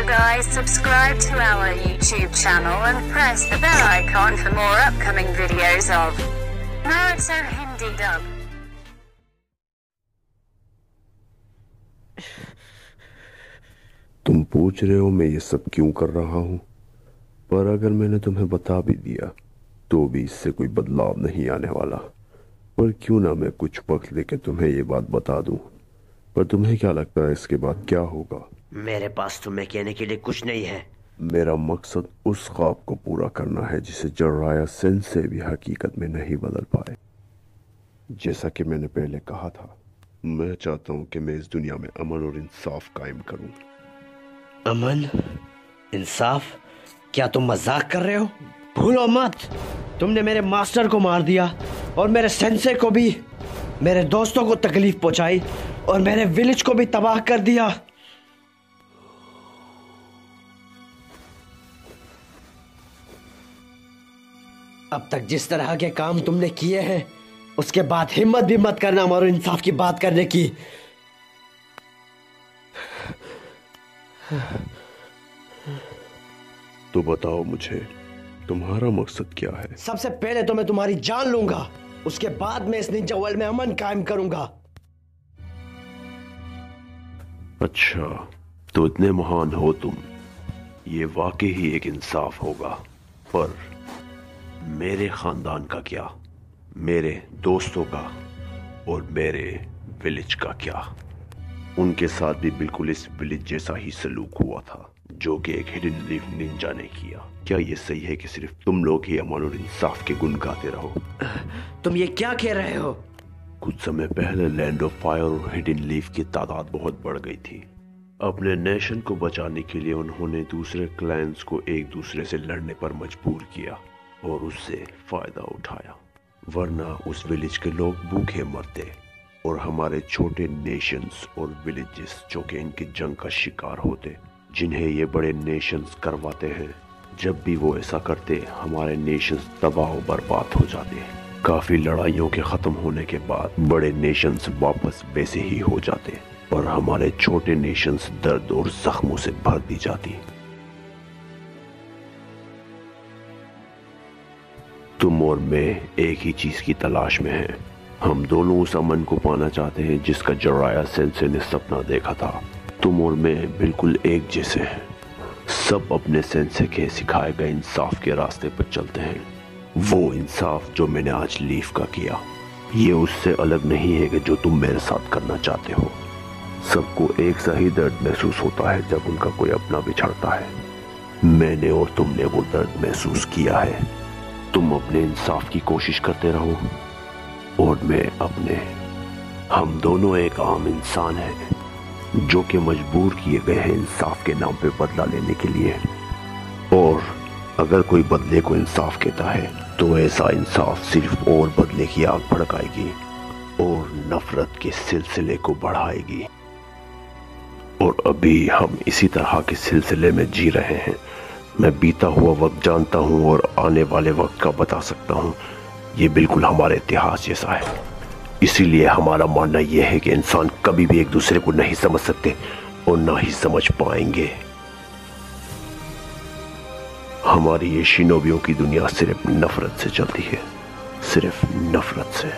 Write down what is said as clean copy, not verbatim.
guys, subscribe to our YouTube channel and press the bell icon for more upcoming videos of Naruto Hindi dub. तुम पूछ रहे हो मैं ये सब क्यों कर रहा हूँ, पर अगर मैंने तुम्हें बता भी दिया तो भी इससे कोई बदलाव नहीं आने वाला। पर क्यों ना मैं कुछ वक्त लेके तुम्हें ये बात बता दूं। पर तुम्हें क्या लगता है इसके बाद क्या होगा? मेरे पास तुम्हें कहने के लिए कुछ नहीं है। मेरा मकसद उस ख्वाब को पूरा करना है जिसे जिराया सेंसे भी हकीकत में नहीं बदल पाए। जैसा कि मैंने पहले कहा था, मैं चाहता हूँ कि मैं इस दुनिया में अमन और इंसाफ कायम करूँ। अमन, इंसाफ? क्या तुम मजाक कर रहे हो? भूलो मत, तुमने मेरे मास्टर को मार दिया और मेरे सेंसे को भी, मेरे दोस्तों को तकलीफ पहुंचाई और मेरे विलेज को भी तबाह कर दिया। अब तक जिस तरह के काम तुमने किए हैं, उसके बाद हिम्मत भी मत करना अमर और इंसाफ की बात करने की। तो बताओ मुझे, तुम्हारा मकसद क्या है? सबसे पहले तो मैं तुम्हारी जान लूंगा, उसके बाद मैं इस निंजा वर्ल्ड में अमन कायम करूंगा। अच्छा, तो इतने महान हो तुम, ये वाकई ही एक इंसाफ होगा। पर मेरे खानदान का क्या, मेरे दोस्तों का और मेरे विलेज का क्या? उनके साथ भी बिल्कुल इस विलेज जैसा ही सलूक हुआ था जो कि एक हिडन लीफ निंजा ने किया। क्या ये सही है कि सिर्फ तुम लोग ही अमन और इंसाफ के गुण गाते रहो? तुम ये क्या कह रहे हो? कुछ समय पहले लैंड ऑफ फायर और हिडन लीफ की तादाद बहुत बढ़ गई थी। अपने नेशन को बचाने के लिए उन्होंने दूसरे क्लैंस को एक दूसरे से लड़ने पर मजबूर किया और उससे फायदा उठाया, वरना उस विलेज के लोग भूखे मरते और हमारे छोटे नेशंस और विलेजेस जो कि इनकी जंग का शिकार होते, जिन्हें ये बड़े नेशंस करवाते हैं। जब भी वो ऐसा करते, हमारे नेशंस तबाह और बर्बाद हो जाते हैं। काफी लड़ाइयों के खत्म होने के बाद बड़े नेशंस वापस वैसे ही हो जाते और हमारे छोटे नेशंस दर्द और जख्मों से भर दी जाती। तुम और मैं एक ही चीज की तलाश में हैं। हम दोनों उस अमन को पाना चाहते हैं जिसका जिराया सेंसे ने सपना देखा था। तुम और मैं बिल्कुल एक जैसे हैं। सब अपने सेंसे के सिखाए गए इंसाफ के रास्ते पर चलते हैं। वो इंसाफ जो मैंने आज लीफ का किया, ये उससे अलग नहीं है कि जो तुम मेरे साथ करना चाहते हो। सबको एक सा ही दर्द महसूस होता है जब उनका कोई अपना बिछड़ता है। मैंने और तुमने वो दर्द महसूस किया है। तुम अपने इंसाफ की कोशिश करते रहो और मैं अपने। हम दोनों एक आम इंसान हैं जो कि मजबूर किए गए हैं इंसाफ के नाम पे बदला लेने के लिए। और अगर कोई बदले को इंसाफ कहता है तो ऐसा इंसाफ सिर्फ और बदले की आग भड़काएगी और नफरत के सिलसिले को बढ़ाएगी। और अभी हम इसी तरह के सिलसिले में जी रहे हैं। मैं बीता हुआ वक्त जानता हूँ और आने वाले वक्त का बता सकता हूँ। ये बिल्कुल हमारे इतिहास जैसा है। इसीलिए हमारा मानना यह है कि इंसान कभी भी एक दूसरे को नहीं समझ सकते और ना ही समझ पाएंगे। हमारी ये शिनोबियों की दुनिया सिर्फ नफरत से चलती है, सिर्फ नफरत से।